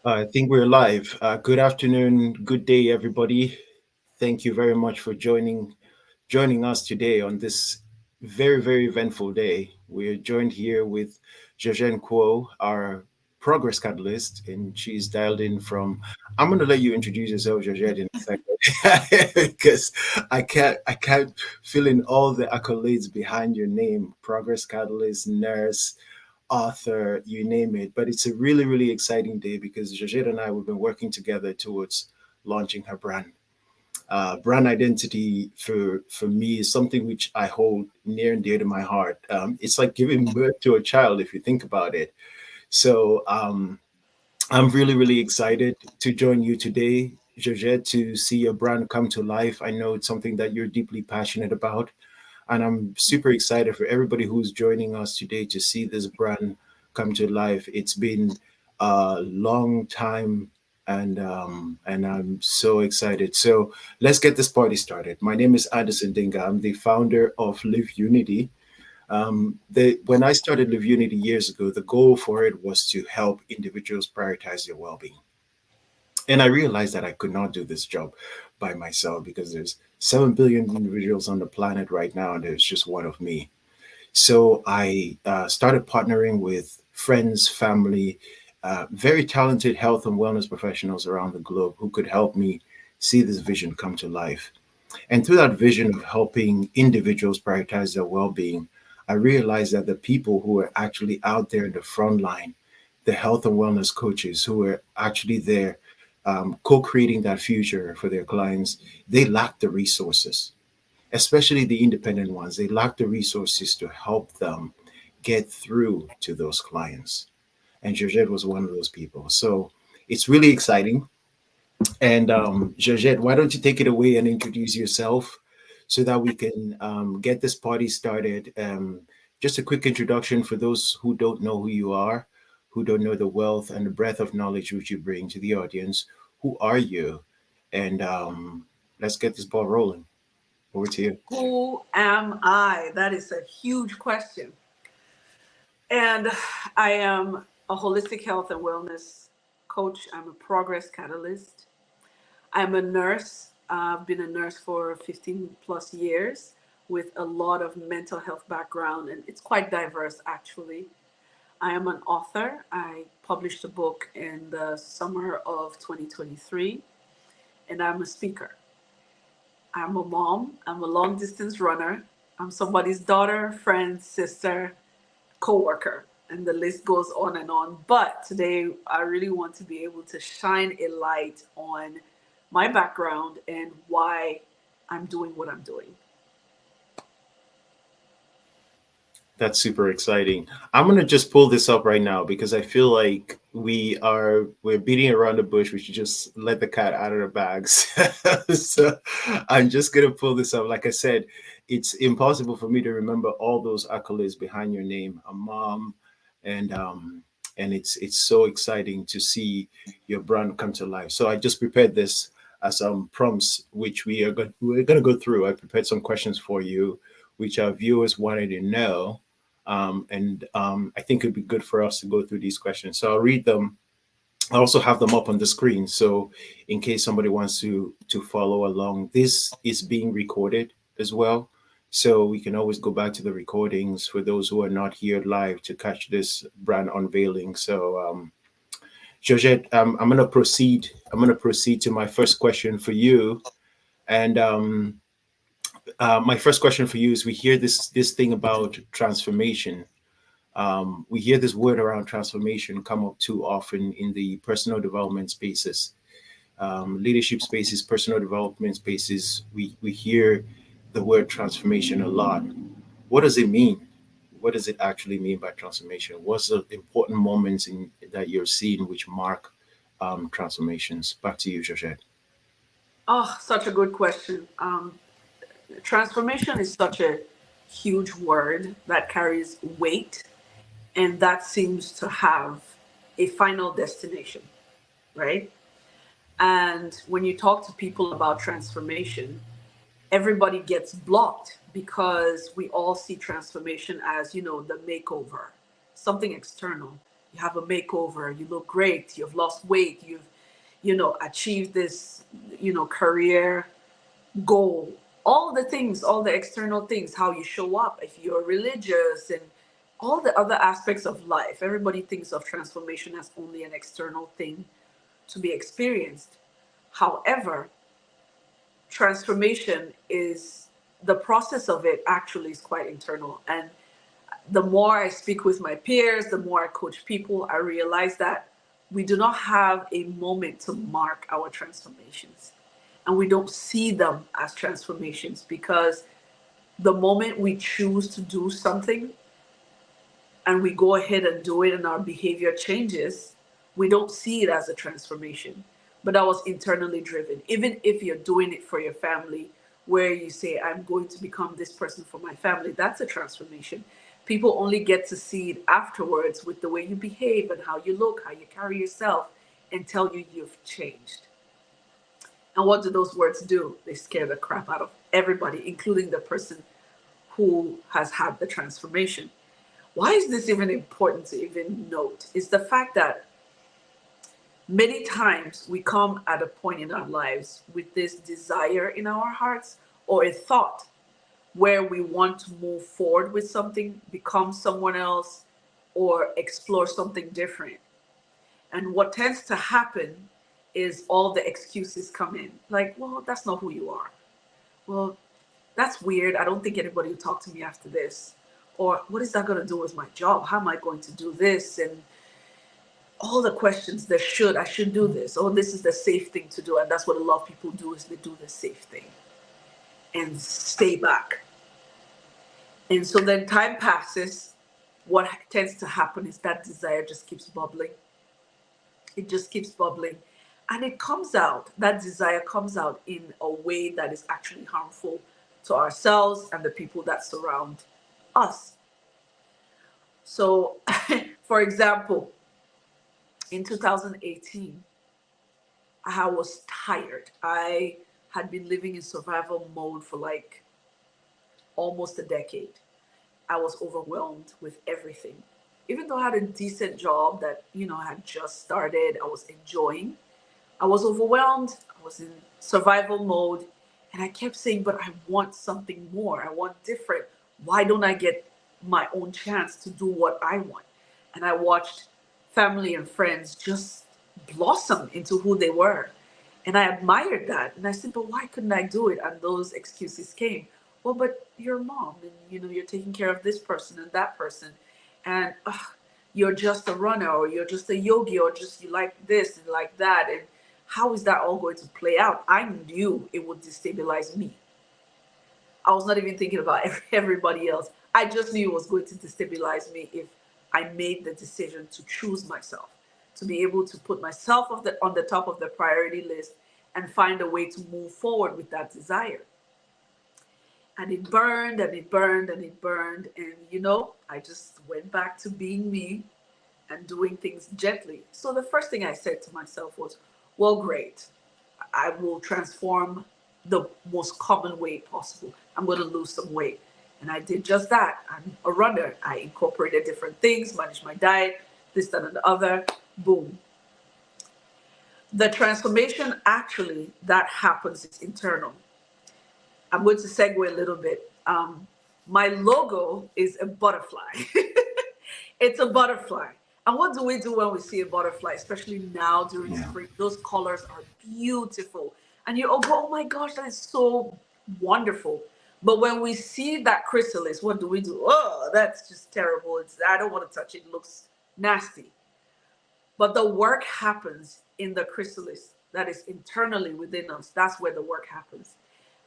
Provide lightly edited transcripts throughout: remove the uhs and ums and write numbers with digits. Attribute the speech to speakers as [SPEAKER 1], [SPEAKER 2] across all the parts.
[SPEAKER 1] I think we're live. Good afternoon, good day, everybody. Thank you very much for joining us today on this very eventful day. We're joined here with Georgette Nkwo, our progress catalyst, and she's dialed in from. I'm going to let you introduce yourself, Georgette, in a second, because I can't fill in all the accolades behind your name: progress catalyst, nurse, author, you name it. But it's a really exciting day because Georgette and I, we've been working together towards launching her brand. Brand identity for me is something which I hold near and dear to my heart. It's like giving birth to a child, if you think about it. So I'm really excited to join you today, Georgette, to see your brand come to life. I know it's something that you're deeply passionate about, and I'm super excited for everybody who's joining us today to see this brand come to life. It's been a long time, and I'm so excited. So let's get this party started. My name is Addison Dinga. I'm the founder of Live Unity. When I started Live Unity years ago, the goal for it was to help individuals prioritize their well-being. And I realized that I could not do this job by myself because there's 7 billion individuals on the planet right now, and there's just one of me. So I started partnering with friends, family, very talented health and wellness professionals around the globe who could help me see this vision come to life. And through that vision of helping individuals prioritize their well being, I realized that the people who are actually out there in the front line, the health and wellness coaches who are actually there co creating that future for their clients, they lack the resources, especially the independent ones. They lack the resources to help them get through to those clients. And Georgette was one of those people. So it's really exciting. And Georgette, why don't you take it away and introduce yourself so that we can get this party started? Just a quick introduction for those who don't know who you are, who don't know the wealth and the breadth of knowledge which you bring to the audience. Who are you? And let's get this ball rolling. Over to you.
[SPEAKER 2] Who am I? That is a huge question. And I am a holistic health and wellness coach. I'm a progress catalyst. I'm a nurse. I've been a nurse for 15 plus years with a lot of mental health background, and it's quite diverse actually. I am an author. I published a book in the summer of 2023, and I'm a speaker. I'm a mom. I'm a long distance runner. I'm somebody's daughter, friend, sister, coworker, and the list goes on and on. But today, I really want to be able to shine a light on my background and why I'm doing what I'm doing.
[SPEAKER 1] That's super exciting. I'm gonna just pull this up right now because I feel like we're beating around the bush. We should just let the cat out of the bags. So I'm just gonna pull this up. Like I said, it's impossible for me to remember all those accolades behind your name, a mom, and it's so exciting to see your brand come to life. So I just prepared this as prompts, which we're gonna go through. I prepared some questions for you, which our viewers wanted to know, and I think it'd be good for us to go through these questions. So I'll read them. I also have them up on the screen. So in case somebody wants to follow along, this is being recorded as well. So we can always go back to the recordings for those who are not here live to catch this brand unveiling. So Georgette, I'm gonna proceed. I'm gonna proceed to my first question for you. And my first question for you is: we hear this thing about transformation. We hear this word around transformation come up too often in the personal development spaces, leadership spaces, personal development spaces. We hear the word transformation a lot. What does it mean? What does it actually mean by transformation? What's the important moments in that you're seeing which mark transformations? Back to you, Georgette.
[SPEAKER 2] Oh, such a good question. Transformation is such a huge word that carries weight, and that seems to have a final destination, right? And when you talk to people about transformation, everybody gets blocked because we all see transformation as, the makeover, something external. You have a makeover, you look great, you've lost weight, you've achieved this, career goal, all the things, all the external things, how you show up, if you're religious, and all the other aspects of life. Everybody thinks of transformation as only an external thing to be experienced. However, transformation is the process of it actually is quite internal. And the more I speak with my peers, the more I coach people, I realize that we do not have a moment to mark our transformations. And we don't see them as transformations because the moment we choose to do something and we go ahead and do it and our behavior changes, we don't see it as a transformation. But that was internally driven. Even if you're doing it for your family, where you say, I'm going to become this person for my family, that's a transformation. People only get to see it afterwards with the way you behave and how you look, how you carry yourself, and tell you you've changed. And what do those words do? They scare the crap out of everybody, including the person who has had the transformation. Why is this even important to even note? Is the fact that many times we come at a point in our lives with this desire in our hearts or a thought where we want to move forward with something, become someone else, or explore something different. And what tends to happen is all the excuses come in. Like, well, that's not who you are. Well, that's weird. I don't think anybody will talk to me after this. Or what is that going to do with my job? How am I going to do this? And all the questions, I should do this. Oh, this is the safe thing to do. And that's what a lot of people do, is they do the safe thing and stay back. And so then time passes. What tends to happen is that desire just keeps bubbling. It just keeps bubbling. And it comes out, that desire comes out in a way that is actually harmful to ourselves and the people that surround us. So, for example, in 2018, I was tired. I had been living in survival mode for like almost a decade. I was overwhelmed with everything. Even though I had a decent job that, I had just started, I was enjoying, I was overwhelmed. I was in survival mode. And I kept saying, but I want something more. I want different. Why don't I get my own chance to do what I want? And I watched family and friends just blossom into who they were. And I admired that. And I said, but why couldn't I do it? And those excuses came. Well, but you're a mom and you're taking care of this person and that person. And you're just a runner, or you're just a yogi, or just you like this and like that. And how is that all going to play out? I knew it would destabilize me. I was not even thinking about everybody else. I just knew it was going to destabilize me if I made the decision to choose myself, to be able to put myself on the top of the priority list and find a way to move forward with that desire. And it burned and it burned and it burned. And, I just went back to being me and doing things gently. So the first thing I said to myself was, well, great. I will transform the most common way possible. I'm going to lose some weight. And I did just that. I'm a runner. I incorporated different things, managed my diet, this, that, and the other. Boom. The transformation actually that happens is internal. I'm going to segue a little bit. My logo is a butterfly. It's a butterfly. And what do we do when we see a butterfly, especially now during spring? Those colors are beautiful. And you go, oh my gosh, that is so wonderful. But when we see that chrysalis, what do? Oh, that's just terrible. I don't want to touch it. It looks nasty. But the work happens in the chrysalis that is internally within us. That's where the work happens.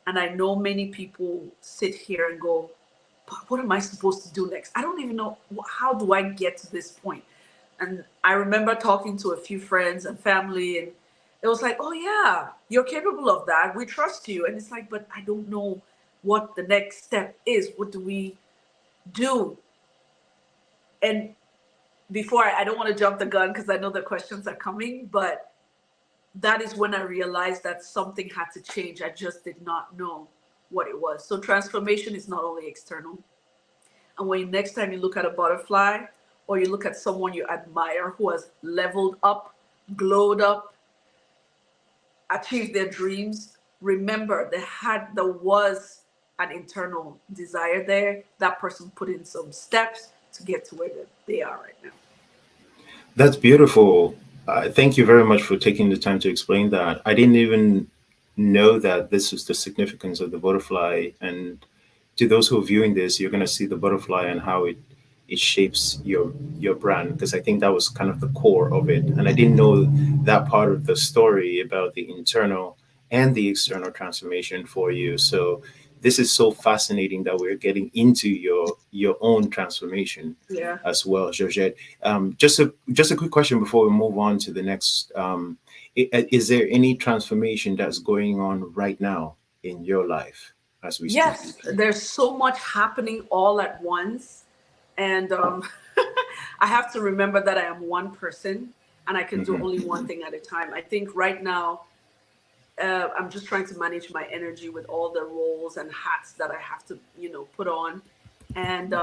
[SPEAKER 2] And I know many people sit here and go, but what am I supposed to do next? I don't even know, how do I get to this point? And I remember talking to a few friends and family, and it was like, oh yeah, you're capable of that. We trust you. And it's like, but I don't know what the next step is. What do we do? And before, I don't want to jump the gun because I know the questions are coming, but that is when I realized that something had to change. I just did not know what it was. So transformation is not only external. And when next time you look at a butterfly or you look at someone you admire who has leveled up, glowed up, achieved their dreams, remember there was an internal desire there. That person put in some steps to get to where they are right now.
[SPEAKER 1] That's beautiful. Thank you very much for taking the time to explain that. I didn't even know that this is the significance of the butterfly. And to those who are viewing this, you're going to see the butterfly and how it shapes your brand, because I think that was kind of the core of it. And I didn't know that part of the story about the internal and the external transformation for you. So this is so fascinating that we're getting into your own transformation
[SPEAKER 2] Yeah.
[SPEAKER 1] as well, Georgette. Just a quick question before we move on to the next. Is there any transformation that's going on right now in your life as we speak?
[SPEAKER 2] Yes, there's so much happening all at once. And I have to remember that I am one person and I can do
[SPEAKER 1] Hmm.
[SPEAKER 2] only one thing at a time. I think right now, I'm just trying to manage my energy with all the roles and hats that I have to, put on. And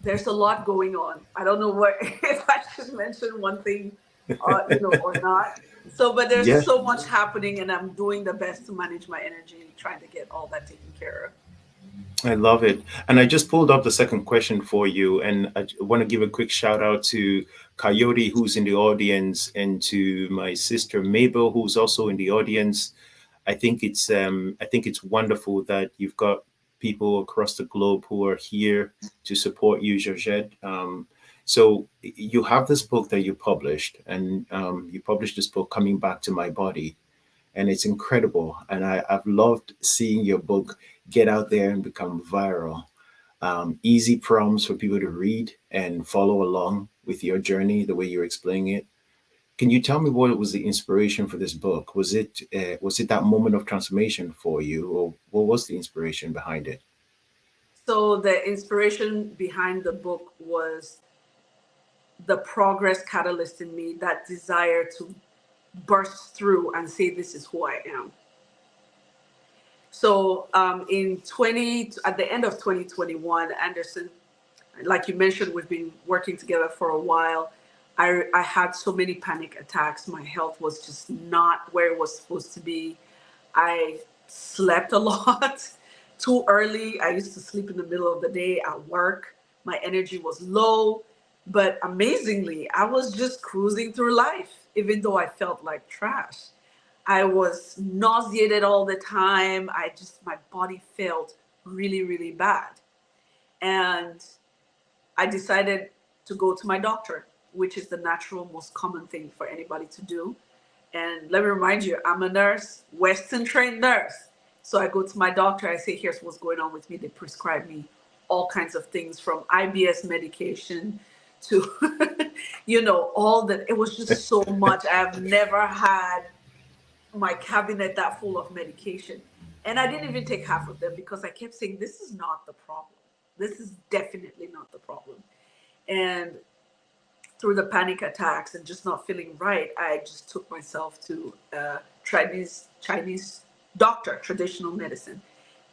[SPEAKER 2] there's a lot going on. I don't know what if I should mention one thing, or not. So, but there's
[SPEAKER 1] Yeah,
[SPEAKER 2] so much happening, and I'm doing the best to manage my energy, trying to get all that taken care of.
[SPEAKER 1] I love it. And I just pulled up the second question for you. And I want to give a quick shout out to Coyote, who's in the audience, and to my sister Mabel, who's also in the audience. I think it's wonderful that you've got people across the globe who are here to support you, Georgette. So you have this book that you published, and you published this book, Coming Back to My Body, and it's incredible. And I've loved seeing your book get out there and become viral. Easy prompts for people to read and follow along with your journey, the way you're explaining it. Can you tell me what was the inspiration for this book? Was it that moment of transformation for you, or what was the inspiration behind it?
[SPEAKER 2] So the inspiration behind the book was the progress catalyst in me, that desire to burst through and say, "This is who I am." So at the end of 2021, Anderson, like you mentioned, we've been working together for a while. I had so many panic attacks. My health was just not where it was supposed to be. I slept a lot too early. I used to sleep in the middle of the day at work. My energy was low, but amazingly, I was just cruising through life, even though I felt like trash. I was nauseated all the time. My body felt really, really bad. And I decided to go to my doctor, which is the natural, most common thing for anybody to do. And let me remind you, I'm a nurse, Western trained nurse. So I go to my doctor, I say, here's what's going on with me. They prescribe me all kinds of things from IBS medication to, all that. It was just so much. I've never had my cabinet that full of medication. And I didn't even take half of them because I kept saying, this is not the problem. This is definitely not the problem. And through the panic attacks and just not feeling right, I just took myself to a Chinese doctor, traditional medicine.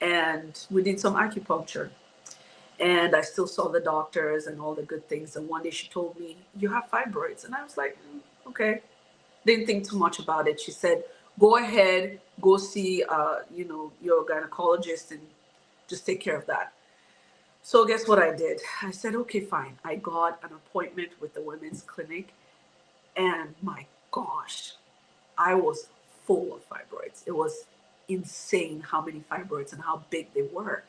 [SPEAKER 2] And we did some acupuncture. And I still saw the doctors and all the good things. And one day she told me, you have fibroids. And I was like, okay. Didn't think too much about it. She said, go ahead, go see, your gynecologist and just take care of that. So guess what I did? I said, okay, fine. I got an appointment with the women's clinic, and my gosh, I was full of fibroids. It was insane how many fibroids and how big they were.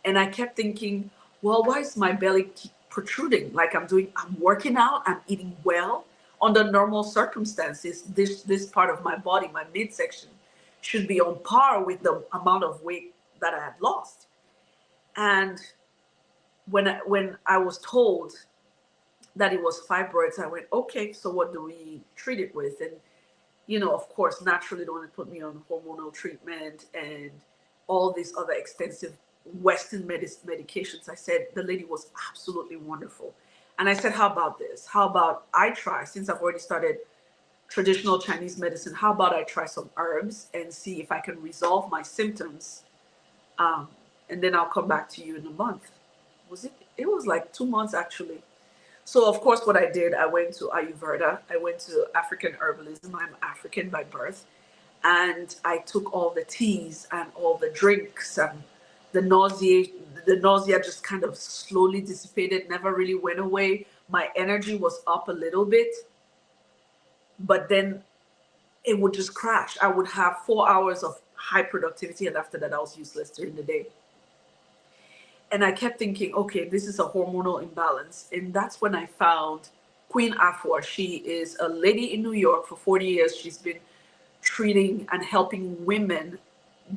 [SPEAKER 2] And I kept thinking, well, why is my belly keep protruding? Like I'm working out, I'm eating well. Under normal circumstances, this part of my body, my midsection, should be on par with the amount of weight that I had lost. And when I was told that it was fibroids, I went, okay, so what do we treat it with? And of course, naturally, they want to put me on hormonal treatment and all these other extensive Western medications. I said, the lady was absolutely wonderful. And I said, how about this? How about I try, since I've already started traditional Chinese medicine, how about I try some herbs and see if I can resolve my symptoms? Um, and then I'll come back to you in a month. Was it? It was like 2 months actually. So of course, what I did, I went to Ayurveda. I went to African herbalism. I'm African by birth, and I took all the teas and all the drinks, and the nausea. The nausea just kind of slowly dissipated. Never really went away. My energy was up a little bit, but then it would just crash. I would have 4 hours of high productivity, and after that, I was useless during the day. And I kept thinking, okay, this is a hormonal imbalance. And that's when I found Queen Afua. She is a lady in New York. For 40 years. She's been treating and helping women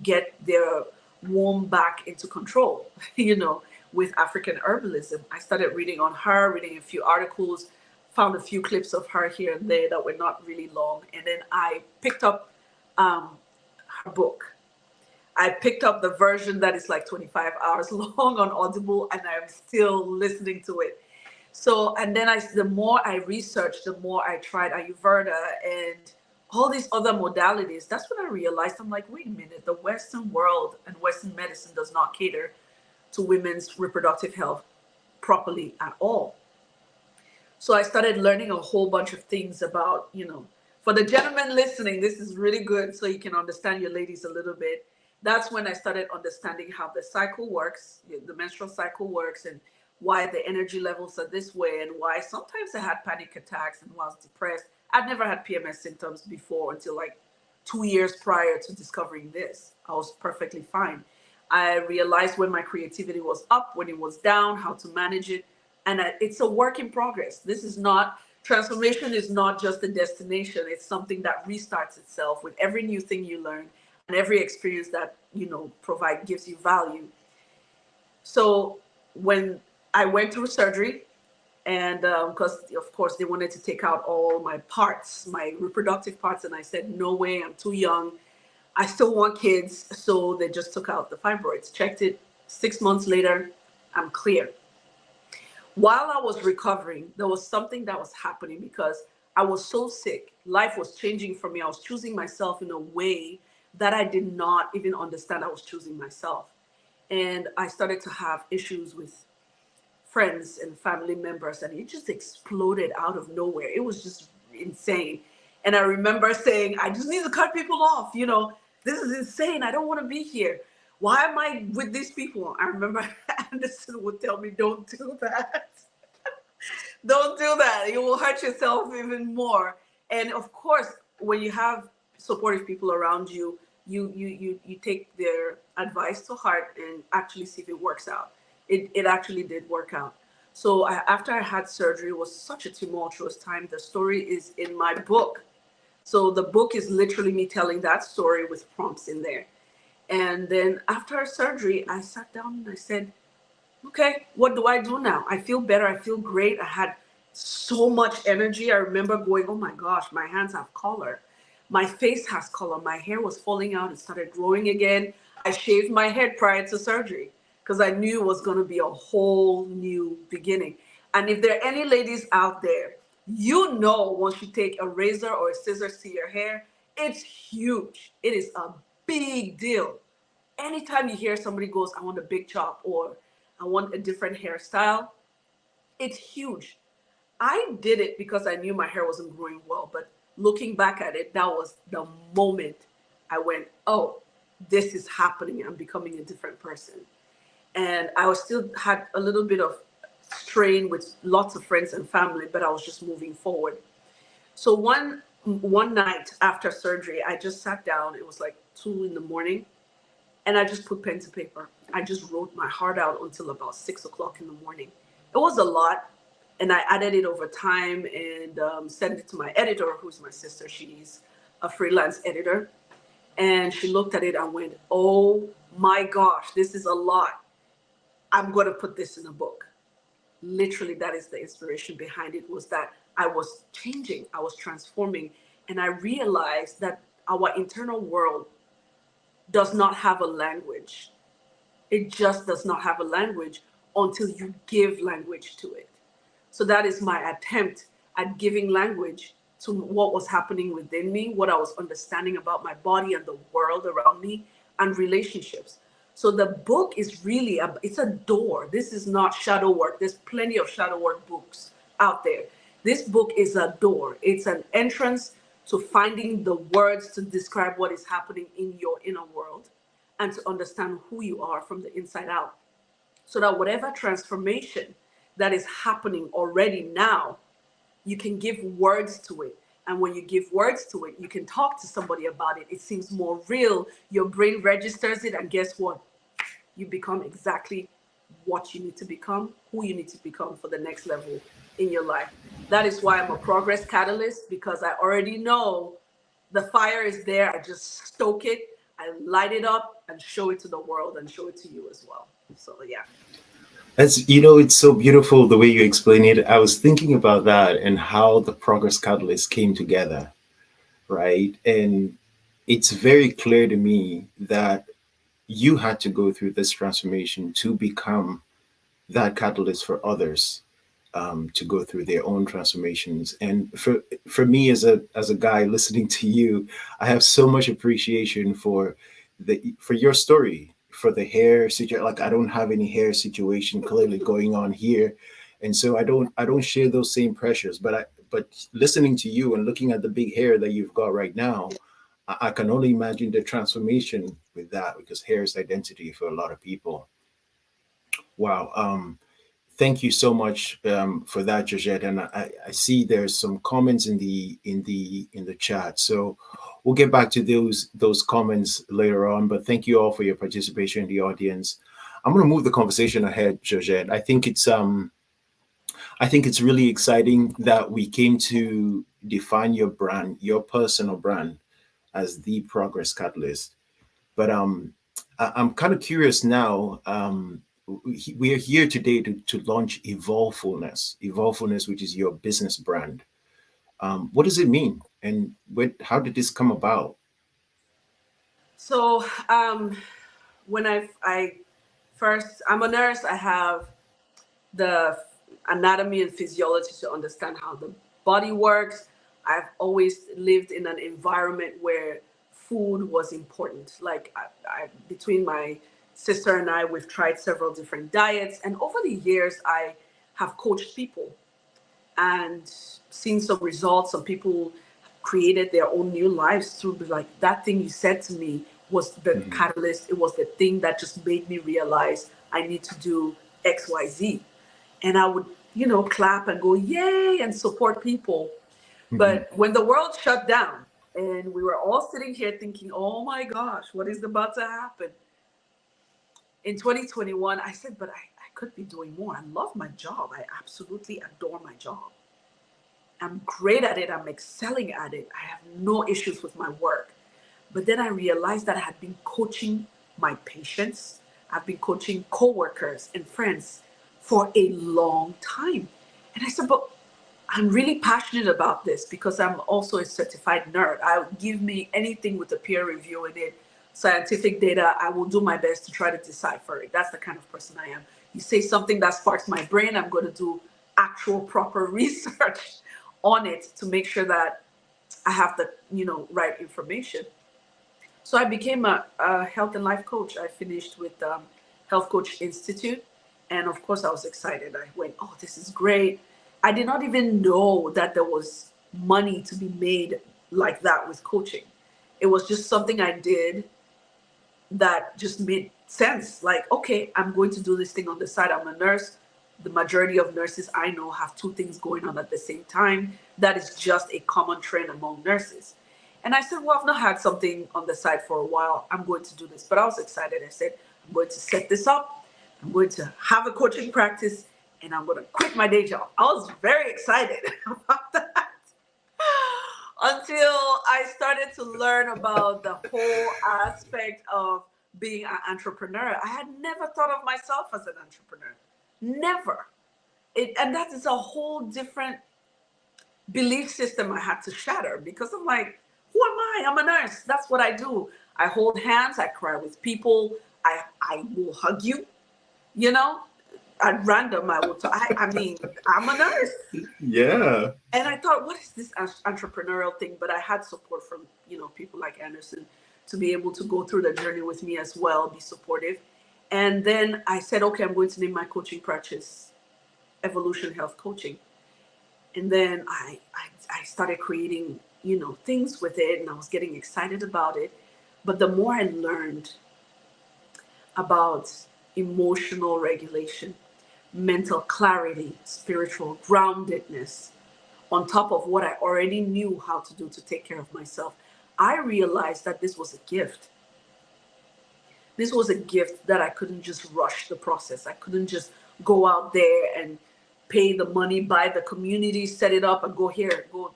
[SPEAKER 2] get their womb back into control, with African herbalism. I started reading on her, reading a few articles, found a few clips of her here and there that were not really long. And then I picked up her book. I picked up the version that is like 25 hours long on Audible, and I'm still listening to it. So, and then the more I researched, the more I tried Ayurveda and all these other modalities. That's when I realized, I'm like, wait a minute, the Western world and Western medicine does not cater to women's reproductive health properly at all. So I started learning a whole bunch of things about, for the gentlemen listening, this is really good so you can understand your ladies a little bit. That's when I started understanding how the cycle works, the menstrual cycle works, and why the energy levels are this way, and why sometimes I had panic attacks and was depressed. I'd never had PMS symptoms before until like 2 years prior to discovering this. I was perfectly fine. I realized when my creativity was up, when it was down, how to manage it. And it's a work in progress. Transformation is not just a destination. It's something that restarts itself with every new thing you learn and every experience that, gives you value. So when I went through surgery, and because of course they wanted to take out all my parts, my reproductive parts, and I said, no way, I'm too young. I still want kids. So they just took out the fibroids, checked it. 6 months later, I'm clear. While I was recovering, there was something that was happening because I was so sick. Life was changing for me. I was choosing myself in a way that I did not even understand I was choosing myself. And I started to have issues with friends and family members, and it just exploded out of nowhere. It was just insane. And I remember saying, I just need to cut people off. This is insane. I don't want to be here. Why am I with these people? I remember Anderson would tell me, don't do that. Don't do that. You will hurt yourself even more. And of course, when you have supportive people around you, you take their advice to heart and actually see if it works out. It actually did work out. So after I had surgery, it was such a tumultuous time. The story is in my book. So the book is literally me telling that story with prompts in there. And then after surgery, I sat down and I said, okay, what do I do now? I feel better. I feel great. I had so much energy. I remember going, oh my gosh, my hands have color. My face has color. My hair was falling out. It started growing again. I shaved my head prior to surgery because I knew it was going to be a whole new beginning. And if there are any ladies out there, once you take a razor or a scissors to your hair, it's huge. It is a big deal. Anytime you hear somebody goes, I want a big chop or I want a different hairstyle, it's huge. I did it because I knew my hair wasn't growing well, but looking back at it, that was the moment I went, oh, this is happening. I'm becoming a different person. And I was still had a little bit of strain with lots of friends and family, but I was just moving forward. So one night after surgery, I just sat down. It was like 2 a.m. and I just put pen to paper. I just wrote my heart out until about 6 o'clock in the morning. It was a lot, and I added it over time and sent it to my editor, who's my sister. She's a freelance editor, and she looked at it and went, oh my gosh, this is a lot. I'm going to put this in a book. Literally, that is the inspiration behind it, was that I was changing, I was transforming, and I realized that our internal world does not have a language. It just does not have a language until you give language to it. So that is my attempt at giving language to what was happening within me, what I was understanding about my body and the world around me, and relationships. So the book is really, it's a door. This is not shadow work. There's plenty of shadow work books out there. This book is a door. It's an entrance to finding the words to describe what is happening in your inner world and to understand who you are from the inside out. So that whatever transformation that is happening already now, you can give words to it. And when you give words to it, you can talk to somebody about it. It seems more real. Your brain registers it. And guess what? You become exactly what you need to become, who you need to become for the next level in your life. That is why I'm a progress catalyst, because I already know the fire is there. I just stoke it, I light it up and show it to the world and show it to you as well. So, yeah.
[SPEAKER 1] As you know, it's so beautiful the way you explain it. I was thinking about that and how the progress catalyst came together, right? And it's very clear to me that you had to go through this transformation to become that catalyst for others, to go through their own transformations. And for me, as a guy listening to you, I have so much appreciation for your story, for the hair situation. Like, I don't have any hair situation clearly going on here, and so I don't share those same pressures. But listening to you and looking at the big hair that you've got right now, I can only imagine the transformation with that, because hair is identity for a lot of people. Wow. Thank you so much, for that, Georgette. And I see there's some comments in the chat. So we'll get back to those comments later on. But thank you all for your participation in the audience. I'm going to move the conversation ahead, Georgette. I think it's really exciting that we came to define your brand, your personal brand, as the progress catalyst. But I'm kind of curious now. We are here today to launch Evolvefulness, which is your business brand. What does it mean, and how did this come about?
[SPEAKER 2] So, when I first, I'm a nurse. I have the anatomy and physiology to understand how the body works. I've always lived in an environment where food was important. Like, between my sister and I, we've tried several different diets. And over the years, I have coached people and seen some results. Some people created their own new lives through, like, that thing you said to me was the
[SPEAKER 1] Mhm.
[SPEAKER 2] catalyst. It was the thing that just made me realize I need to do XYZ. And I would, clap and go, yay, and support people.
[SPEAKER 1] Mhm.
[SPEAKER 2] But when the world shut down and we were all sitting here thinking, oh my gosh, what is about to happen? In 2021, I said, but I could be doing more. I love my job. I absolutely adore my job. I'm great at it. I'm excelling at it. I have no issues with my work. But then I realized that I had been coaching my patients. I've been coaching coworkers and friends for a long time. And I said, but I'm really passionate about this because I'm also a certified nerd. I give me anything with a peer review in it, scientific data. I will do my best to try to decipher it. That's the kind of person I am. You say something that sparks my brain, I'm going to do actual proper research on it to make sure that I have the right information. So I became a health and life coach. I finished with Health Coach Institute. And of course, I was excited. I went, oh, this is great. I did not even know that there was money to be made like that with coaching. It was just something I did that just made sense. Like, okay, I'm going to do this thing on the side. I'm a nurse. The majority of nurses I know have two things going on at the same time. That is just a common trend among nurses. And I said, well, I've not had something on the side for a while. I'm going to do this. But I was excited. I said, I'm going to set this up. I'm going to have a coaching practice and I'm going to quit my day job. I was very excited about that until I started to learn about the whole aspect of being an entrepreneur. I had never thought of myself as an entrepreneur. Never. And that is a whole different belief system I had to shatter because I'm like, who am I? I'm a nurse. That's what I do. I hold hands. I cry with people. I will hug you, you know, at random. I mean, I'm a nurse.
[SPEAKER 1] Yeah.
[SPEAKER 2] And I thought, what is this entrepreneurial thing? But I had support from, people like Anderson to be able to go through the journey with me as well, be supportive. And then I said, okay, I'm going to name my coaching practice Evolution Health Coaching. And then I started creating, things with it, and I was getting excited about it. But the more I learned about emotional regulation, mental clarity, spiritual groundedness, on top of what I already knew how to do to take care of myself, I realized that this was a gift. This was a gift that I couldn't just rush the process. I couldn't just go out there and pay the money, buy the community, set it up, and go here, go,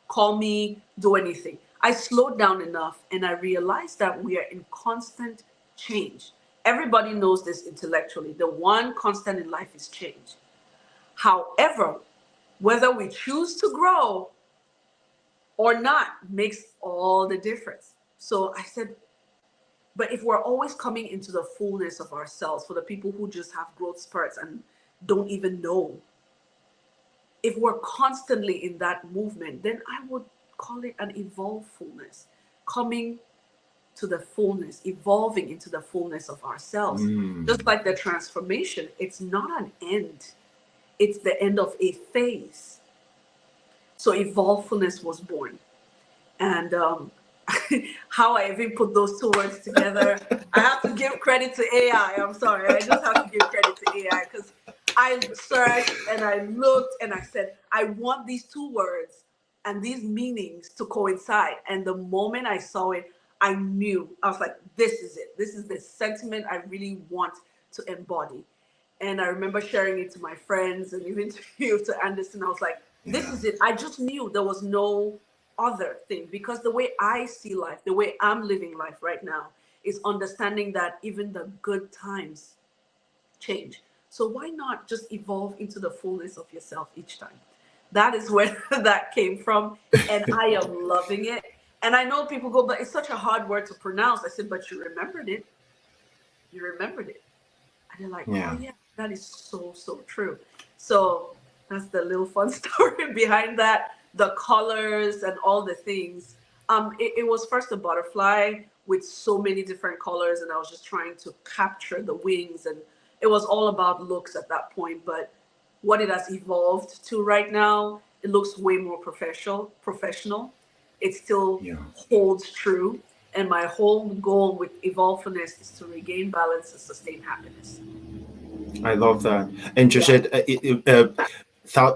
[SPEAKER 2] call me, do anything. I slowed down enough and I realized that we are in constant change. Everybody knows this intellectually. The one constant in life is change. However, whether we choose to grow or not makes all the difference. So I said, but if we're always coming into the fullness of ourselves, for the people who just have growth spurts and don't even know, if we're constantly in that movement, then I would call it an evolvefulness, coming to the fullness, evolving into the fullness of ourselves. Just like the transformation, it's not an end, it's the end of a phase. So Evolvefulness was born. And how I even put those two words together, I have to give credit to AI. I'm sorry. I just have to give credit to AI because I searched and I looked and I said, I want these two words and these meanings to coincide. And the moment I saw it, I knew. I was like, this is it. This is the sentiment I really want to embody. And I remember sharing it to my friends and even to you, to Anderson. I was like, this
[SPEAKER 1] Yeah.
[SPEAKER 2] is it. I just knew there was no other thing, because the way I see life, the way I'm living life right now, is understanding that even the good times change. So why not just evolve into the fullness of yourself each time? That is where that came from. And I am loving it. And I know people go, but it's such a hard word to pronounce. I said, but you remembered it. You remembered it. And they're like, oh
[SPEAKER 1] Yeah.
[SPEAKER 2] yeah, that is so, so true. So that's the little fun story behind that. The colors and all the things. It was first a butterfly with so many different colors, and I was just trying to capture the wings, and it was all about looks at that point. But what it has evolved to right now, it looks way more professional. It still
[SPEAKER 1] Yeah.
[SPEAKER 2] holds true. And my whole goal with Evolvefulness is to regain balance and sustain happiness.
[SPEAKER 1] I love that. And
[SPEAKER 2] Yeah.
[SPEAKER 1] Georgette,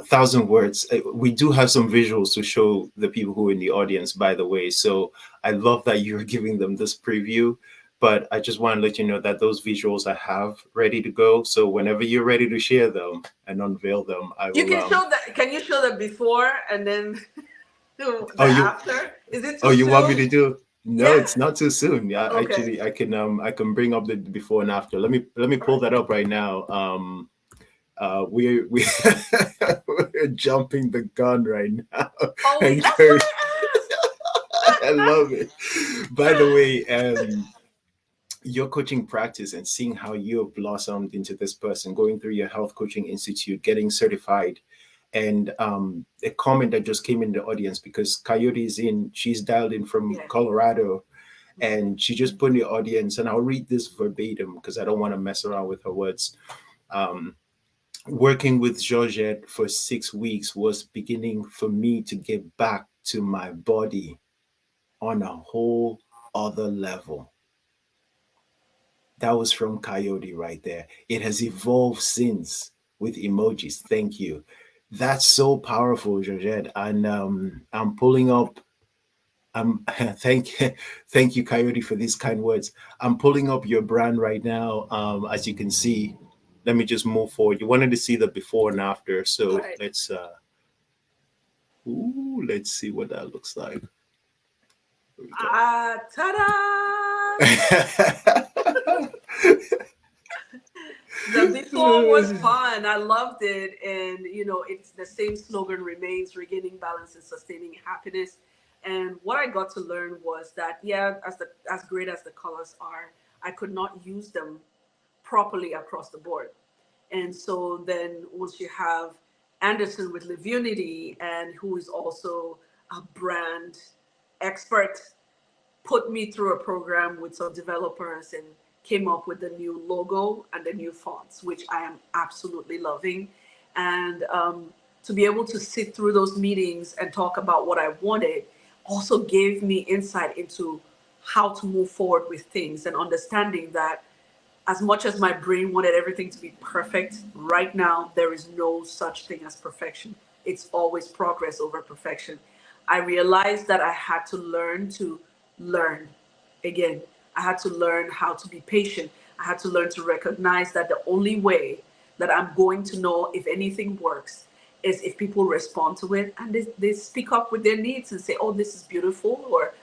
[SPEAKER 1] thousand words. We do have some visuals to show the people who are in the audience, by the way. So I love that you're giving them this preview. But I just want to let you know that those visuals I have ready to go. So whenever you're ready to share them and unveil them, I
[SPEAKER 2] You
[SPEAKER 1] will.
[SPEAKER 2] can show that. Can you show the before and then
[SPEAKER 1] Oh,
[SPEAKER 2] the
[SPEAKER 1] you.
[SPEAKER 2] after? Is it
[SPEAKER 1] Oh,
[SPEAKER 2] too
[SPEAKER 1] you want me
[SPEAKER 2] soon?
[SPEAKER 1] to do? No,
[SPEAKER 2] Yeah.
[SPEAKER 1] it's not too soon. Yeah,
[SPEAKER 2] Okay.
[SPEAKER 1] actually, I can bring up the before and after. Let me
[SPEAKER 2] All
[SPEAKER 1] pull
[SPEAKER 2] right.
[SPEAKER 1] that up right now. We we're jumping the gun right now,
[SPEAKER 2] Oh,
[SPEAKER 1] and
[SPEAKER 2] that's
[SPEAKER 1] Kurt,
[SPEAKER 2] why
[SPEAKER 1] I
[SPEAKER 2] I
[SPEAKER 1] love it. By the
[SPEAKER 2] asked.
[SPEAKER 1] way, your coaching practice and seeing how you have blossomed into this person, going through your health coaching institute, getting certified, and a comment that just came in the audience because Coyote is in. She's dialed in from
[SPEAKER 2] Yeah.
[SPEAKER 1] Colorado,
[SPEAKER 2] Mhm.
[SPEAKER 1] and she just put in the audience, and I'll read this verbatim because I don't want to mess around with her words. Um, Working with Georgette for 6 weeks was beginning for me to get back to my body on a whole other level. That was from Coyote right there. It has evolved since with emojis. Thank you. That's so powerful, Georgette. And I'm pulling up. Thank thank you, Coyote, for these kind words. I'm pulling up your brand right now. As you can see, let me just move forward. You wanted to see the before and after,
[SPEAKER 2] All
[SPEAKER 1] so
[SPEAKER 2] right.
[SPEAKER 1] let's see what that looks like. Here we go.
[SPEAKER 2] Ah, ta-da! The before was fun. I loved it. And, it's the same slogan remains: regaining balance and sustaining happiness. And what I got to learn was that, yeah, as great as the colors are, I could not use them properly across the board. And so then once you have Anderson with Live Unity, and who is also a brand expert, put me through a program with some developers and came up with the new logo and the new fonts, which I am absolutely loving. And to be able to sit through those meetings and talk about what I wanted also gave me insight into how to move forward with things, and understanding that as much as my brain wanted everything to be perfect, right now there is no such thing as perfection. It's always progress over perfection. I realized that I had to learn to learn again. I had to learn how to be patient. I had to learn to recognize that the only way that I'm going to know if anything works is if people respond to it and they speak up with their needs and say, oh, this is beautiful, or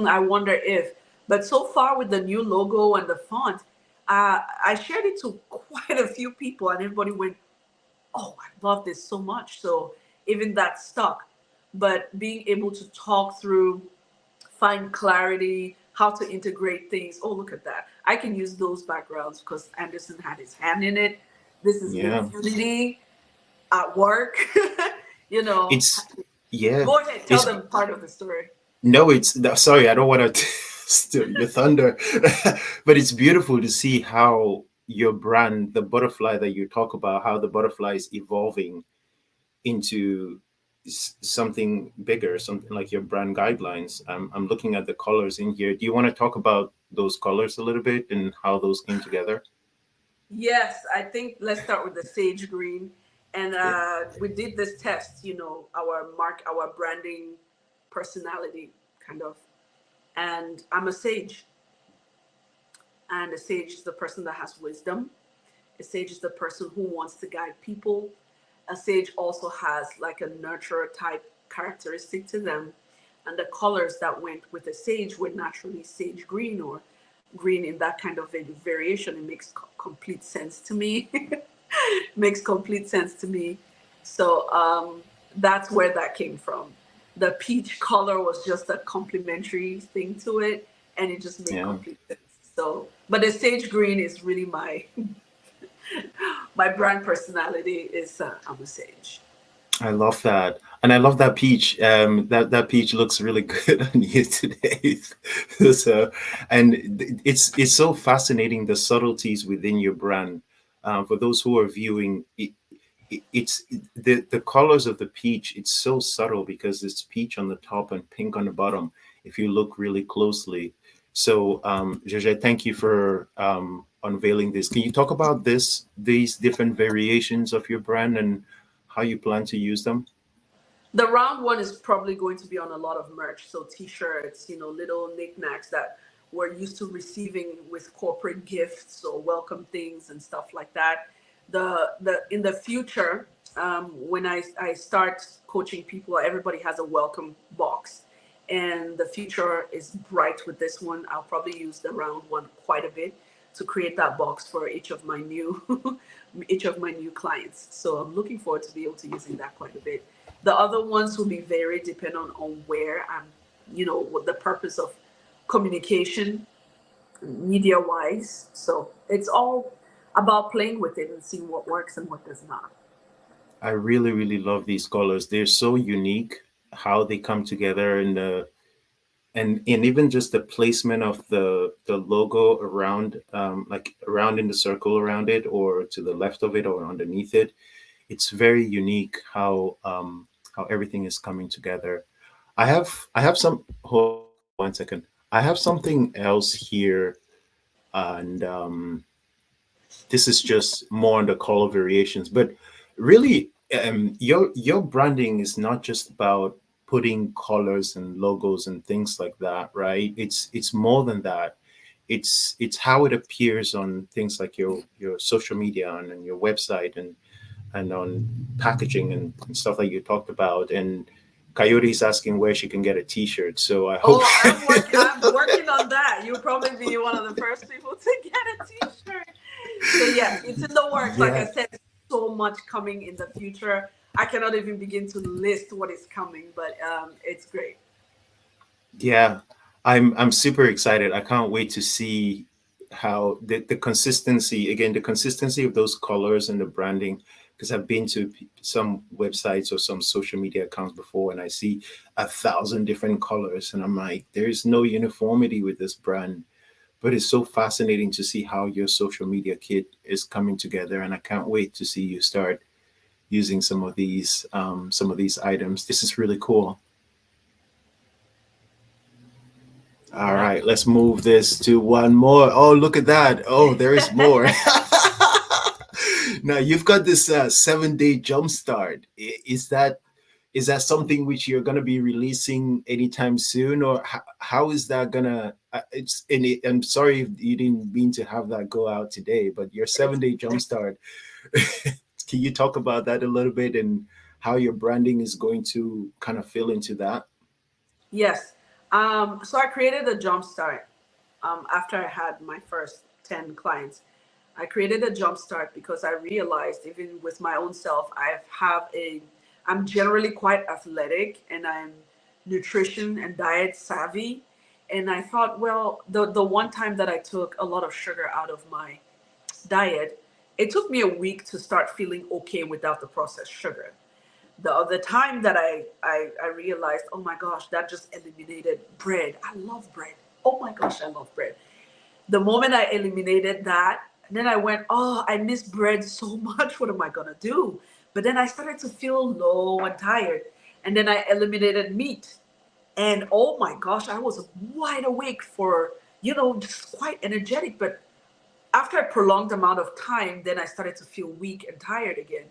[SPEAKER 2] I wonder if. But so far with the new logo and the font, I shared it to quite a few people, and everybody went, oh, I love this so much. So even that stuck. But being able to talk through, find clarity, how to integrate things. Oh, look at that. I can use those backgrounds because Anderson had his hand in it. This is
[SPEAKER 1] Yeah.
[SPEAKER 2] unity at work. you know,
[SPEAKER 1] It's yeah.
[SPEAKER 2] Go ahead, tell
[SPEAKER 1] It's
[SPEAKER 2] them part of the story.
[SPEAKER 1] no, it's sorry, I don't want to steal your thunder, but it's beautiful to see how your brand, the butterfly that you talk about, how the butterfly is evolving into something bigger, something like your brand guidelines. I'm looking at the colors in here. Do you want to talk about those colors a little bit and how those came together?
[SPEAKER 2] Yes, I think let's start with the sage green. And
[SPEAKER 1] Yeah.
[SPEAKER 2] we did this test, our branding personality kind of. And I'm a sage. And a sage is the person that has wisdom. A sage is the person who wants to guide people. A sage also has like a nurturer type characteristic to them. And the colors that went with a sage were naturally sage green, or green in that kind of variation. It makes complete sense to me. Makes complete sense to me. So that's where that came from. The peach color was just a complementary thing to it, and it just made
[SPEAKER 1] Yeah.
[SPEAKER 2] complete sense. So, but the sage green is really my my brand personality. Is I'm a sage.
[SPEAKER 1] I love that. And I love that peach. That peach looks really good on you today. So, and it's so fascinating, the subtleties within your brand. For those who are viewing, it's the colors of the peach. It's so subtle because it's peach on the top and pink on the bottom. If you look really closely. So, Georgette, thank you for unveiling this. Can you talk about these different variations of your brand and how you plan to use them?
[SPEAKER 2] The round one is probably going to be on a lot of merch. So t-shirts, little knickknacks that we're used to receiving with corporate gifts or welcome things and stuff like that. The in the future, when I start coaching people, everybody has a welcome box. And the future is bright with this one. I'll probably use the round one quite a bit to create that box for each of my new each of my new clients. So I'm looking forward to be able to using that quite a bit. The other ones will be very dependent on where I'm, what the purpose of communication, media wise. So it's all about playing with it and seeing what works and what does not.
[SPEAKER 1] I really, really love these colors. They're so unique how they come together and the and even just the placement of the logo around like around in the circle around it or to the left of it or underneath it. It's very unique how everything is coming together. I have some hold on 1 second. I have something else here, and this is just more on the color variations, but really your branding is not just about putting colors and logos and things like that, right? It's more than that. It's how it appears on things like your social media and your website and on packaging and stuff like you talked about. And Coyote's asking where she can get a T-shirt. So I hope.
[SPEAKER 2] Oh, I'm working on that. You'll probably be one of the first people to get a t-shirt. So yeah, it's in the works. Like I
[SPEAKER 1] Yeah,
[SPEAKER 2] said, so much coming in the future. I cannot even begin to list what is coming, but it's great.
[SPEAKER 1] yeah. I'm super excited. I can't wait to see how the consistency again, the consistency of those colors and the branding. Because I've been to some websites or some social media accounts before, and I see 1,000 different colors, and I'm like, there's no uniformity with this brand. But it's so fascinating to see how your social media kit is coming together, and I can't wait to see you start using some of these items. This is really cool. All
[SPEAKER 2] Yeah.
[SPEAKER 1] right, let's move this to one more. Oh, look at that. Oh, there is more. Now you've got this 7-day jumpstart. Is that something which you're going to be releasing anytime soon, or how is that gonna? I'm sorry if you didn't mean to have that go out today, but your
[SPEAKER 2] It's
[SPEAKER 1] 7-day jumpstart. Can you talk about that a little bit and how your branding is going to kind of fill into that?
[SPEAKER 2] yes. So I created a jumpstart after I had my first 10 clients. I created a jumpstart because I realized, even with my own self, I'm generally quite athletic and I'm nutrition and diet savvy. And I thought, well, the one time that I took a lot of sugar out of my diet, it took me a week to start feeling okay without the processed sugar. The other time that I realized, oh my gosh, that just eliminated bread. I love bread. Oh my gosh, I love bread. The moment I eliminated that, then I went, oh, I miss bread so much. What am I gonna do? But then I started to feel low and tired. And then I eliminated meat. And oh my gosh, I was wide awake for, just quite energetic. But after a prolonged amount of time, then I started to feel weak and tired again.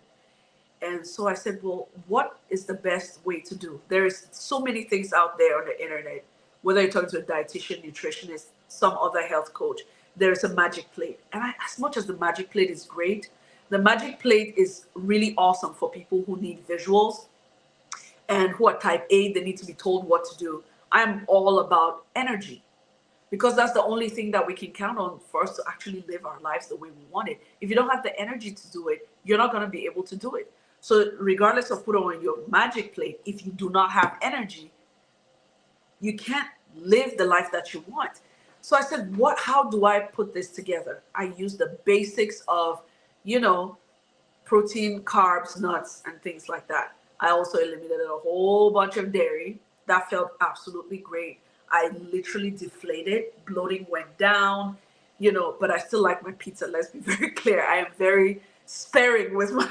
[SPEAKER 2] And so I said, well, what is the best way to do? There is so many things out there on the internet, whether you're talking to a dietitian, nutritionist, some other health coach, there's a magic plate. And as much as the magic plate is great, the magic plate is really awesome for people who need visuals and who are type A, they need to be told what to do. I'm all about energy because that's the only thing that we can count on for us to actually live our lives the way we want it. If you don't have the energy to do it, you're not going to be able to do it. So, regardless of putting on your magic plate, if you do not have energy, you can't live the life that you want. So I said, how do I put this together? I use the basics of, you know, protein, carbs, nuts, and things like that. I also eliminated a whole bunch of dairy. That felt absolutely great. I literally deflated, bloating went down, but I still like my pizza. Let's be very clear. I am very sparing with my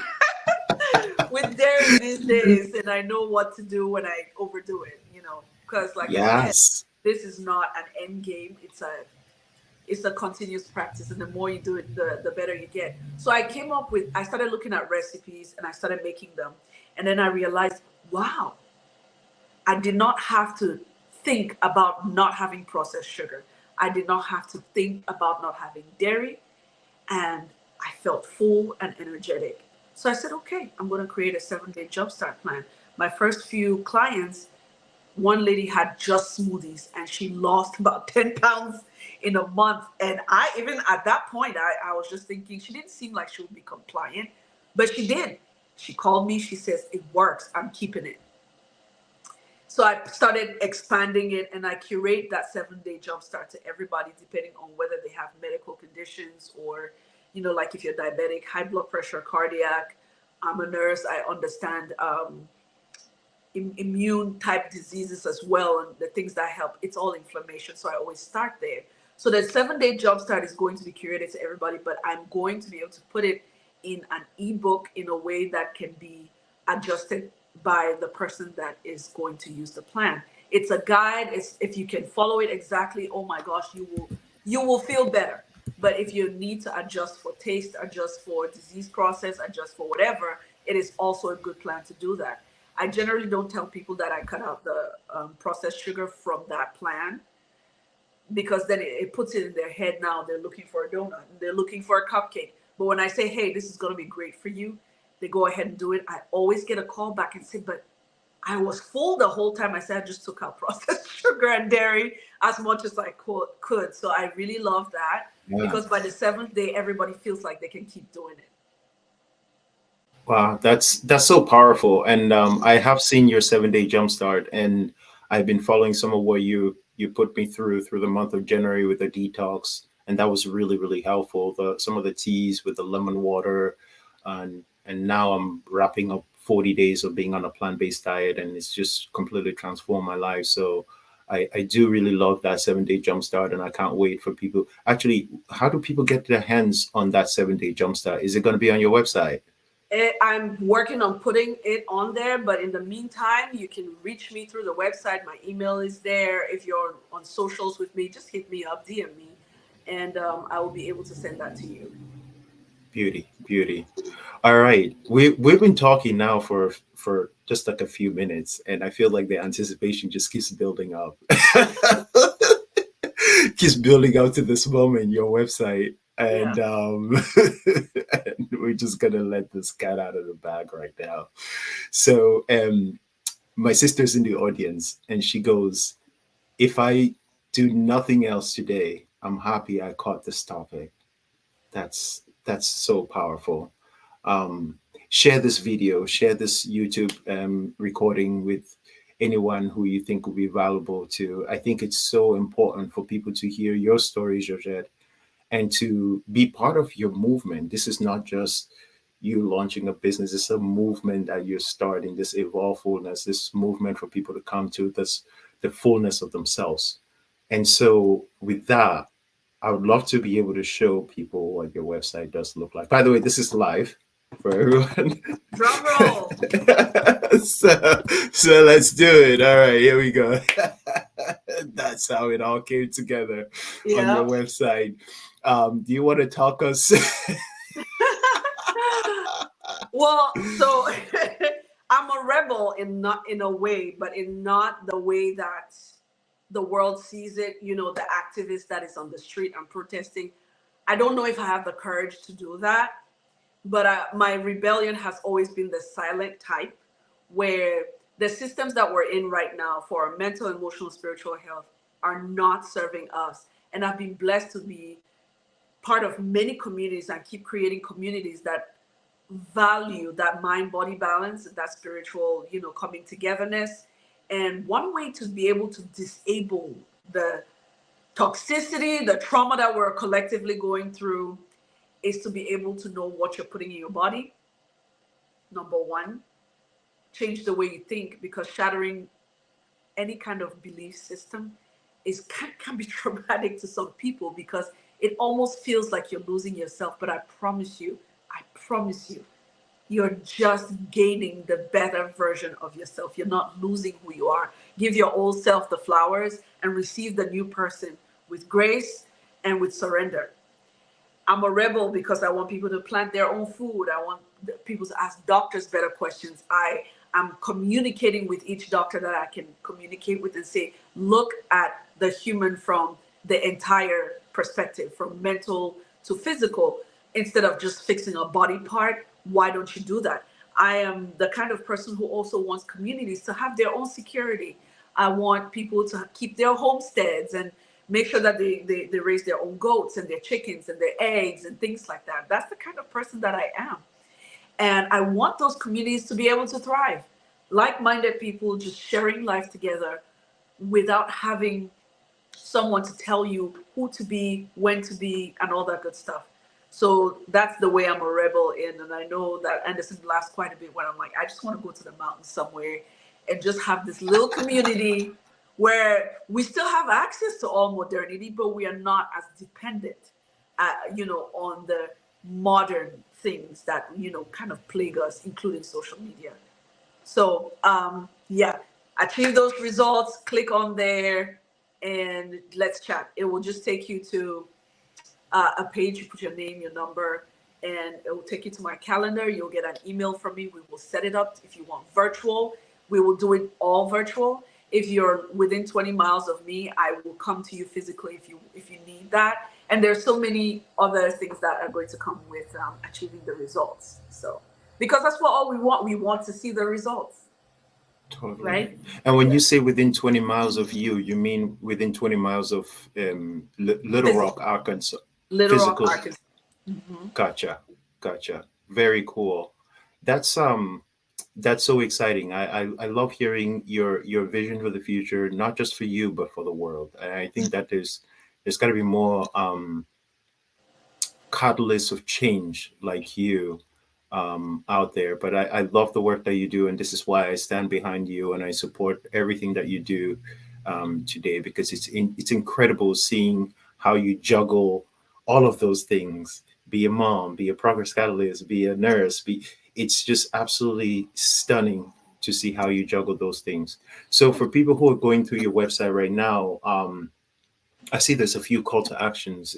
[SPEAKER 2] with dairy these days, and I know what to do when I overdo it, because like I said,
[SPEAKER 1] Yes.
[SPEAKER 2] this is not an end game. It's a continuous practice, and the more you do it, the better you get. So I started looking at recipes and I started making them, and then I realized, wow, I did not have to think about not having processed sugar. I did not have to think about not having dairy, and I felt full and energetic. So I said, okay, I'm going to create a 7-day jumpstart plan. My first few clients, one lady had just smoothies and she lost about 10 pounds in a month. And even at that point, I was just thinking, she didn't seem like she would be compliant, but she did. She called me, she says, it works, I'm keeping it. So I started expanding it and I curate that 7-day jumpstart to everybody, depending on whether they have medical conditions or, like if you're diabetic, high blood pressure, cardiac. I'm a nurse. I understand immune type diseases as well. And the things that help, it's all inflammation. So I always start there. So the 7-day jumpstart is going to be curated to everybody, but I'm going to be able to put it in an ebook in a way that can be adjusted by the person that is going to use the plan. It's a guide. If you can follow it exactly, oh my gosh, you will feel better. But if you need to adjust for taste, adjust for disease process, adjust for whatever, it is also a good plan to do that. I generally don't tell people that I cut out the processed sugar from that plan, because then it puts it in their head. Now they're looking for a donut, they're looking for a cupcake. But when I say, hey, this is going to be great for you, they go ahead and do it. I always get a call back and say, but I was full the whole time. I said, I just took out processed sugar and dairy as much as I could. So I really love that,
[SPEAKER 1] Yeah.
[SPEAKER 2] because by the 7th day, everybody feels like they can keep doing it.
[SPEAKER 1] Wow, that's so powerful. And I have seen your 7-day jumpstart, and I've been following some of what you put me through the month of January with the detox, and that was really really helpful. Some of the teas with the lemon water, and now I'm wrapping up 40 days of being on a plant-based diet, and it's just completely transformed my life. So I do really love that 7-day jumpstart, and I can't wait for people. Actually, how do people get their hands on that 7-day jumpstart? Is it going to be on your website?
[SPEAKER 2] I'm working on putting it on there, but in the meantime, you can reach me through the website. My email is there. If you're on socials with me, just hit me up, DM me, and I will be able to send that to you.
[SPEAKER 1] Beauty, beauty. All right, we've been talking now for just like a few minutes, and I feel like the anticipation just keeps building up, keeps building up to this moment. Your website,
[SPEAKER 2] Yeah.
[SPEAKER 1] and and we're just gonna let this cat out of the bag right now. So, my sister's in the audience, and she goes, "If I do nothing else today, I'm happy I caught this topic." That's so powerful. um, Share this video, share this YouTube recording with anyone who you think will be valuable to. I think it's so important for people to hear your story, Georgette, and to be part of your movement. This is not just you launching a business, it's a movement that you're starting, this Evolvefulness, this movement for people to come to this the fullness of themselves. And so with that, I would love to be able to show people what your website does look like. By the way, this is live for everyone.
[SPEAKER 2] Drum roll.
[SPEAKER 1] so, so let's do it. All right, here we go. That's how it all came together on your
[SPEAKER 2] Yeah.
[SPEAKER 1] website. Do you want to talk us?
[SPEAKER 2] Well, so I'm a rebel in not in a way, but in not the way that the world sees it. You know, the activist that is on the street and protesting. I don't know if I have the courage to do that, but my rebellion has always been the silent type, where the systems that we're in right now for our mental, emotional, spiritual health are not serving us. And I've been blessed to be part of many communities and keep creating communities that value that mind body balance, that spiritual, coming togetherness. And one way to be able to disable the toxicity, the trauma that we're collectively going through is to be able to know what you're putting in your body. Number one, change the way you think, because shattering any kind of belief system can be traumatic to some people, because it almost feels like you're losing yourself. But I promise you, you're just gaining the better version of yourself. You're not losing who you are. Give your old self the flowers and receive the new person with grace and with surrender. I'm a rebel because I want people to plant their own food. I want people to ask doctors better questions. I am communicating with each doctor that I can communicate with and say, look at the human from the entire perspective, from mental to physical, instead of just fixing a body part. Why don't you do that? I am the kind of person who also wants communities to have their own security. I want people to keep their homesteads and make sure that they raise their own goats and their chickens and their eggs and things like that. That's the kind of person that I am. And I want those communities to be able to thrive. Like-minded people just sharing life together without having someone to tell you who to be, when to be, and all that good stuff. So that's the way I'm a rebel in. And I know that Anderson laughs quite a bit when I'm like, I just want to go to the mountains somewhere and just have this little community where we still have access to all modernity, but we are not as dependent, on the modern things that, kind of plague us, including social media. So, yeah, achieve those results, click on there and let's chat. It will just take you to a page. You put your name, your number, and it will take you to my calendar. You'll get an email from me. We will set it up. If you want virtual, we will do it all virtual. If you're within 20 miles of me, I will come to you physically if you need that. And there's so many other things that are going to come with achieving the results. So, because that's what all we want. We want to see the results,
[SPEAKER 1] Totally.
[SPEAKER 2] right?
[SPEAKER 1] And when
[SPEAKER 2] Yeah.
[SPEAKER 1] you say within 20 miles of you, you mean within 20 miles of Little Rock,
[SPEAKER 2] Physical,
[SPEAKER 1] Arkansas?
[SPEAKER 2] Little Rock,
[SPEAKER 1] Physical.
[SPEAKER 2] Arkansas. Hmm.
[SPEAKER 1] Gotcha. Gotcha. Very cool. That's that's so exciting. I love hearing your vision for the future, not just for you, but for the world. And I think that there's gotta be more catalysts of change like you out there. But I love the work that you do, and this is why I stand behind you and I support everything that you do today, because it's incredible seeing how you juggle all of those things. Be a mom, be a progress catalyst, be a nurse, be It's just absolutely stunning to see how you juggle those things. So for people who are going through your website right now, I see there's a few call to actions.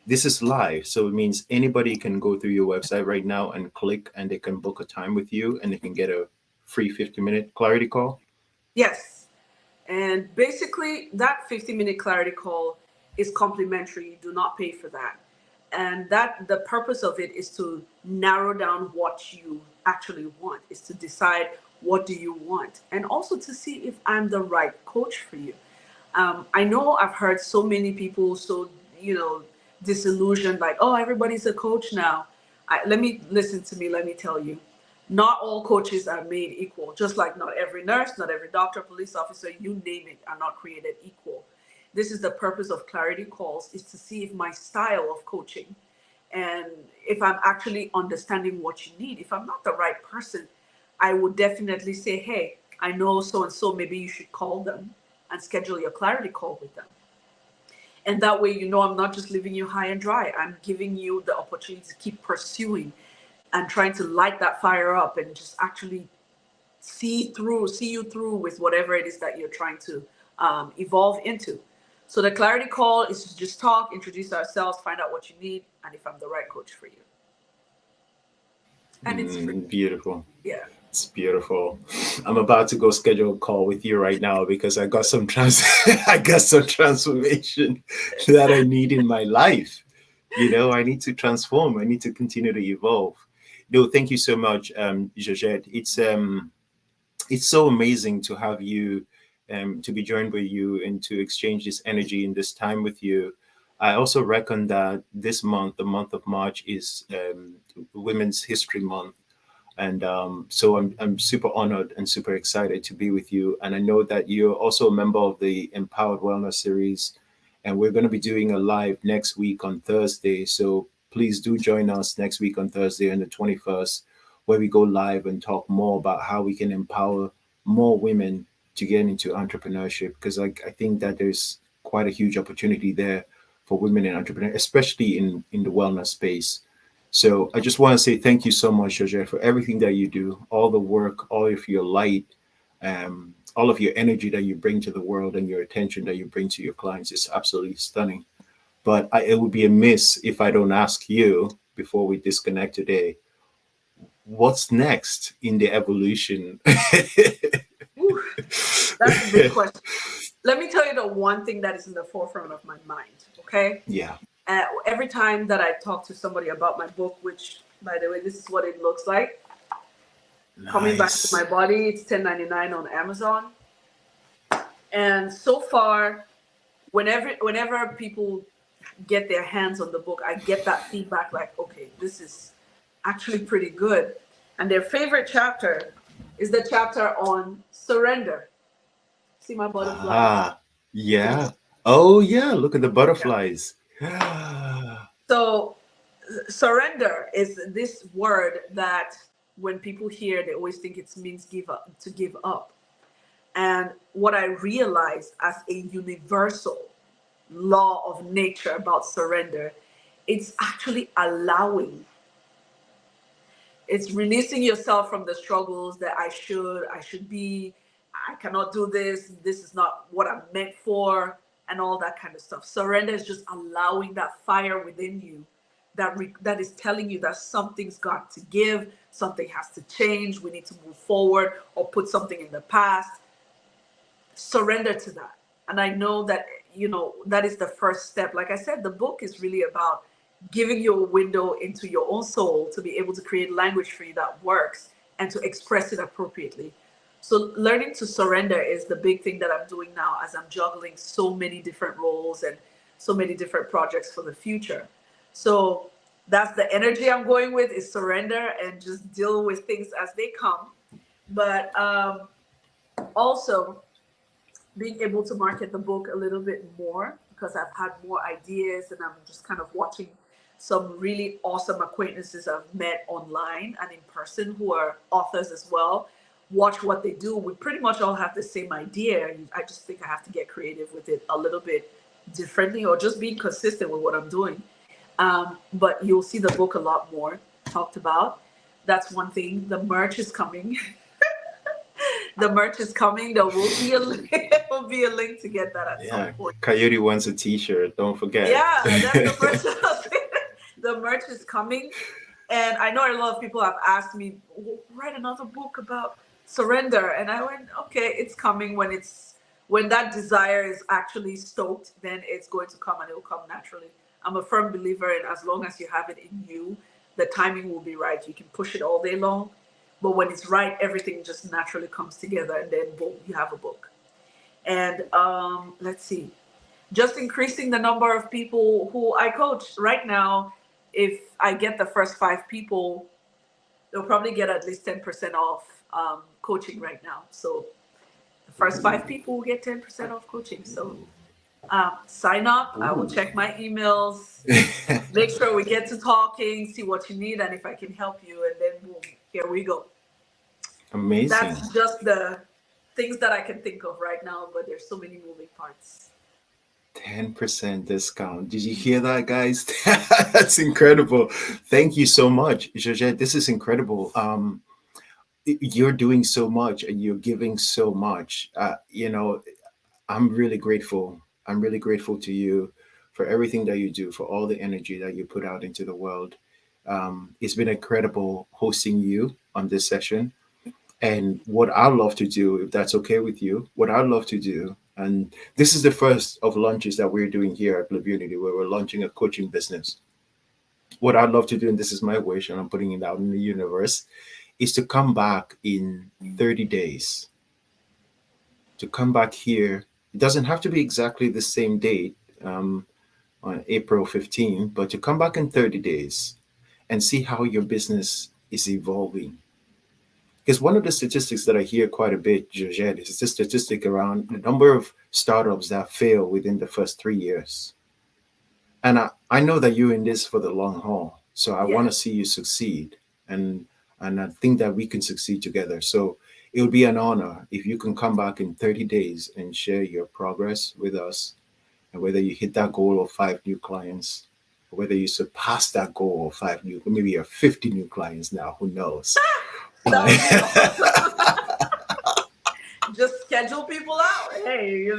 [SPEAKER 1] This is live, so it means anybody can go through your website right now and click, and they can book a time with you, and they can get a free 50-minute clarity call.
[SPEAKER 2] Yes. And basically, that 50-minute clarity call is complimentary. You do not pay for that. And that the purpose of it is to narrow down what you actually want, is to decide what do you want, and also to see if I'm the right coach for you. I know I've heard so many people so disillusioned, like, oh, everybody's a coach now. Let me listen to me. Let me tell you, not all coaches are made equal. Just like not every nurse, not every doctor, police officer, you name it, are not created equal. This is the purpose of clarity calls, is to see if my style of coaching and if I'm actually understanding what you need. If I'm not the right person, I would definitely say, hey, I know so and so, maybe you should call them and schedule your clarity call with them. And that way, I'm not just leaving you high and dry. I'm giving you the opportunity to keep pursuing and trying to light that fire up and just actually see you through with whatever it is that you're trying to evolve into. So the clarity call is to just talk, introduce ourselves, find out what you need, and if I'm the right coach for you. And it's free.
[SPEAKER 1] Beautiful.
[SPEAKER 2] Yeah.
[SPEAKER 1] It's beautiful. I'm about to go schedule a call with you right now because I got some I got some transformation that I need in my life. I need to transform. I need to continue to evolve. No, thank you so much, Georgette. It's so amazing to have you, to be joined with you, and to exchange this energy in this time with you. I also reckon that this month, the month of March, is Women's History Month. And so I'm super honored and super excited to be with you. And I know that you're also a member of the Empowered Wellness series. And we're going to be doing a live next week on Thursday. So please do join us next week on Thursday on the 21st, where we go live and talk more about how we can empower more women to get into entrepreneurship. Because I think that there's quite a huge opportunity there for women in entrepreneurship, especially in the wellness space. So I just want to say thank you so much, Georgette, for everything that you do, all the work, all of your light, all of your energy that you bring to the world, and your attention that you bring to your clients is absolutely stunning. But it would be amiss if I don't ask you before we disconnect today, what's next in the evolution?
[SPEAKER 2] Ooh, that's a big question. Let me tell you the one thing that is in the forefront of my mind, okay?
[SPEAKER 1] Yeah.
[SPEAKER 2] Every time that I talk to somebody about my book, which, by the way, this is what it looks like. Coming back to
[SPEAKER 1] Nice.
[SPEAKER 2] my body, it's $10.99 on Amazon. And so far, whenever people get their hands on the book, I get that feedback like, okay, this is actually pretty good. And their favorite chapter is the chapter on surrender. See my butterfly?
[SPEAKER 1] Ah, yeah.
[SPEAKER 2] Yes.
[SPEAKER 1] Oh, yeah. Look at the
[SPEAKER 2] Yeah.
[SPEAKER 1] butterflies.
[SPEAKER 2] So surrender is this word that when people hear, they always think it means give up, to give up. And what I realized as a universal law of nature about surrender, it's actually allowing. It's releasing yourself from the struggles that I should be, I cannot do this is not what I'm meant for, and all that kind of stuff. Surrender is just allowing that fire within you that is telling you that something's got to give, something has to change, we need to move forward or put something in the past. Surrender to that. And I know that, that is the first step. Like I said, the book is really about giving you a window into your own soul to be able to create language for you that works and to express it appropriately. So learning to surrender is the big thing that I'm doing now as I'm juggling so many different roles and so many different projects for the future. So that's the energy I'm going with, is surrender and just deal with things as they come. But also being able to market the book a little bit more, because I've had more ideas and I'm just kind of watching some really awesome acquaintances I've met online and in person who are authors as well. Watch what they do. We pretty much all have the same idea. I just think I have to get creative with it a little bit differently, or just being consistent with what I'm doing. But you'll see the book a lot more talked about. That's one thing. The merch is coming. The merch is coming. There will be a link, there will be a link to get that at some
[SPEAKER 1] Yeah,
[SPEAKER 2] point.
[SPEAKER 1] Coyote wants a T-shirt. Don't forget.
[SPEAKER 2] Yeah, that's the first thing. The merch is coming. And I know a lot of people have asked me, write another book about surrender. And I went, okay, it's coming when that desire is actually stoked, then it's going to come and it will come naturally. I'm a firm believer in as long as you have it in you, the timing will be right. You can push it all day long, but when it's right, everything just naturally comes together and then boom, you have a book. And let's see, just increasing the number of people who I coach right now. If I get the first 5 people, they'll probably get at least 10% off coaching right now. So the first 5 people will get 10% off coaching. So sign up. I will
[SPEAKER 1] Ooh.
[SPEAKER 2] check my emails, make sure we get to talking, see what you need, and if I can help you. And then boom, here we go.
[SPEAKER 1] Amazing.
[SPEAKER 2] That's just the things that I can think of right now, but there's so many moving parts.
[SPEAKER 1] 10% discount. Did you hear that, guys? That's incredible. Thank you so much, Georgette. This is incredible. You're doing so much and you're giving so much. I'm really grateful. I'm really grateful to you for everything that you do, for all the energy that you put out into the world. It's been incredible hosting you on this session. And what I'd love to do, if that's okay with you, what I'd love to do, and this is the first of launches that we're doing here at Live Unity, where we're launching a coaching business. What I'd love to do, and this is my wish, and I'm putting it out in the universe, is to come back in 30 days. To come back here, it doesn't have to be exactly the same date, on April 15th, but to come back in 30 days and see how your business is evolving. Because one of the statistics that I hear quite a bit, Georgette, is the statistic around the number of startups that fail within the first 3 years. And I know that you're in this for the long haul. So I want
[SPEAKER 2] Yeah.
[SPEAKER 1] to see you succeed. And and I think that we can succeed together. So it would be an honor if you can come back in 30 days and share your progress with us, and whether you hit that goal of 5 new clients, or whether you surpass that goal of 5 new, maybe you're 50 new clients now, who knows?
[SPEAKER 2] That
[SPEAKER 1] But
[SPEAKER 2] would be awesome. Just schedule people out. Hey. Yes,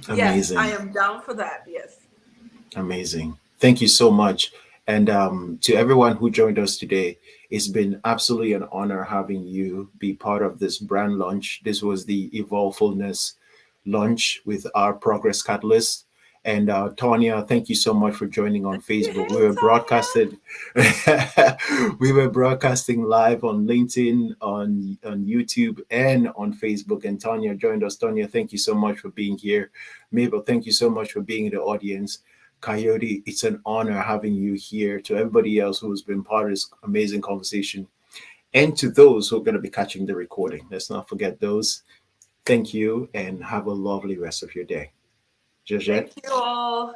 [SPEAKER 2] I
[SPEAKER 1] amazing.
[SPEAKER 2] am down for that. Yes.
[SPEAKER 1] Amazing. Thank you so much. And to everyone who joined us today, it's been absolutely an honor having you be part of this brand launch. This was the Evolvefulness launch with our Progress Catalyst. And Tanya, thank you so much for joining on Facebook.
[SPEAKER 2] Hey,
[SPEAKER 1] We were
[SPEAKER 2] Tanya.
[SPEAKER 1] broadcasted, we were broadcasting live on LinkedIn, on YouTube, and on Facebook. And Tanya joined us. Tanya, thank you so much for being here. Mabel, thank you so much for being in the audience. Coyote, it's an honor having you here. To everybody else who's been part of this amazing conversation, and to those who are going to be catching the recording, let's not forget those. Thank you and have a lovely rest of your day.
[SPEAKER 2] Thank
[SPEAKER 1] Georgette?
[SPEAKER 2] you all.